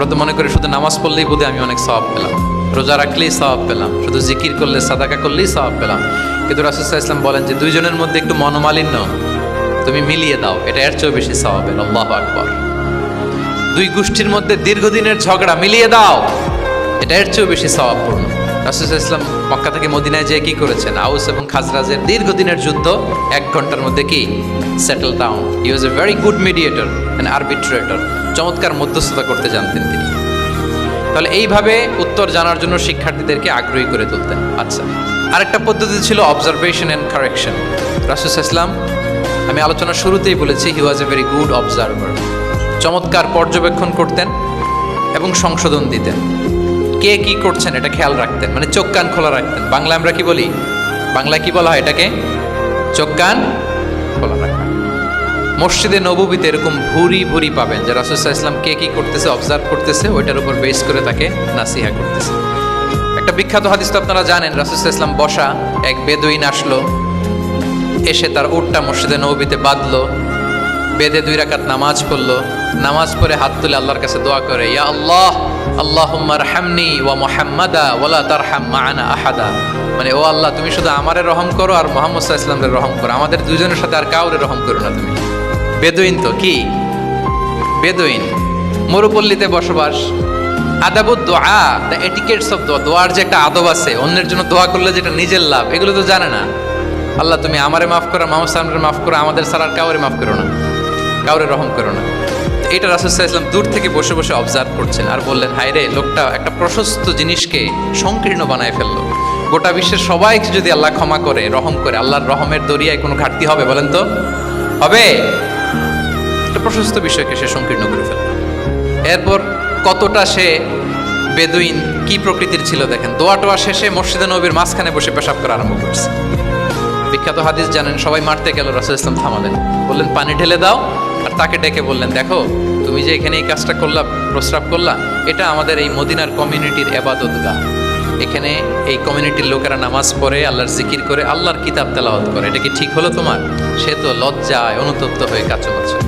আমরা তো মনে করি শুধু নামাজ পড়লেই বোধহয় আমি অনেক সওয়াব পেলাম, রোজা রাখলেই সওয়াব পেলাম, শুধু জিকির করলে সাদাকা করলেই সওয়াব পেলাম। কিন্তু রাসূল সাল্লাল্লাহু আলাইহি ওয়াসাল্লাম বলেন যে দুইজনের মধ্যে একটু মনোমালিন্য তুমি মিলিয়ে দাও, এটা এর চেয়েও বেশি সওয়াবের। আল্লাহু আকবার। দুই গোষ্ঠীর মধ্যে দীর্ঘদিনের ঝগড়া মিলিয়ে দাও, এটা এর চেয়েও বেশি সওয়াবপূর্ণ। রাসূল সাল্লাল্লাহু আলাইহি ওয়াসাল্লাম মক্কা থেকে মদিনায় যেয়ে কি করেছেন? আউস এবং খাজরাজের দীর্ঘদিনের যুদ্ধ 1 ঘন্টার মধ্যে কি settle down. He was a very good mediator and arbitrator. চমৎকার মধ্যস্থতা করতে জানতেন তিনি। তাহলে এইভাবে উত্তর জানার জন্য শিক্ষার্থীদেরকে আগ্রহী করে তুলতেন। আচ্ছা, আরেকটা পদ্ধতি ছিল অবজারভেশন অ্যান্ড কারেকশন। রাসূল সাল্লাল্লাহু আলাইহি ওয়াসাল্লাম, আমি আলোচনার শুরুতেই বলেছি, হি was a very good observer. চমৎকার পর্যবেক্ষণ করতেন এবং সংশোধন দিতেন। কে কি করছেন এটা খেয়াল রাখতেন, মানে চোখ কান খোলা রাখতেন। বাংলায় আমরা কি বলি? বাংলায় কি বলা হয় এটাকে? চোখ কান খোলা রাখা। মসজিদে নববীতে এরকম ভুরি ভুরি পাবেন যে রাসূল সাল্লাল্লাহু আলাইহি ওয়াসাল্লাম কে কি করতেছে অবজার্ভ করতেছে, ওইটার উপর বেস করে তাকে নাসিহা করতেছে। একটা বিখ্যাত হাদিস তো আপনারা জানেন, রাসূল সাল্লাল্লাহু আলাইহি ওয়াসাল্লাম বসা, এক বেদুইন আসলো, এসে তার উটটা মসজিদে নববীতে বাঁধলো, বেদে 2 রাকাত নামাজ পড়লো, নামাজ পড়ে হাত তুলে আল্লাহর কাছে দোয়া করে, ইয়া আল্লাহ আল্লাহুম্মা আরহামনি ওয়া মুহাম্মাদা ওয়ালা তারহাম মা'ানা আহাদা। মানে ও আল্লাহ, তুমি শুধু আমারে রহম করো আর মুহাম্মদ সাল্লাল্লাহু আলাইহি ওয়াসাল্লামের রহম করো, আমাদের দুজনের সাথে আর কাউরে রহম করো না তুমি। বেদুইন তো কি বেদুইন, মরুপল্লীতে বসবাস। আদাবুদ দোয়া, দ্য এটিকেটস অফ দোয়া, দোয়ার যে একটা আদব আছে, অন্যের জন্য দোয়া করলে যেটা নিজের লাভ, এগুলো তো জানে না। আল্লাহ তুমি আমারে মাফ করো, মুহাম্মদ সাল্লাল্লাহু আলাইহি ওয়াসাল্লামকে মাফ করো, আমাদের ছাড়া আর কাউরে মাফ করো না, কাউরে রহম করো না। এটা রাসূল সাল্লাল্লাহু আলাইহি ওয়াসাল্লাম দূর থেকে বসে বসে অবজার্ভ করছেন আর বললেন, হায় রে, লোকটা একটা প্রশস্ত জিনিসকে সংকীর্ণ বানায় ফেললো। গোটা বিশ্বের সবাইকে যদি আল্লাহ ক্ষমা করে, রহম করে, আল্লাহর রহমের দরিয়ায় কোনো ঘাটতি হবে বলেন তো? হবে? একটা প্রশস্ত বিষয়কে সে সংকীর্ণ করে ফেলল। এরপর কতটা সে বেদুইন, কি প্রকৃতির ছিল দেখেন। দোয়া টোয়া শেষে মসজিদে নববীর মাঝখানে বসে পেশাব করা আরম্ভ করেছে। বিখ্যাত হাদিস জানেন, সবাই মারতে গেল, রাসূল ইসলাম থামালেন, বললেন পানি ঢেলে দাও। আর তাকে ডেকে বললেন, দেখো তুমি যে এখানে এই কাজটা করলা, প্রস্রাব করলা, এটা আমাদের এই মদিনার কমিউনিটির ইবাদতগাহ। এখানে এই কমিউনিটির লোকেরা নামাজ পড়ে, আল্লাহর জিকির করে, আল্লাহর কিতাব তেলাওয়াত করে। এটা কি ঠিক হলো তোমার? সে তো লজ্জায় অনুতপ্ত হয়ে কাচুমাচু।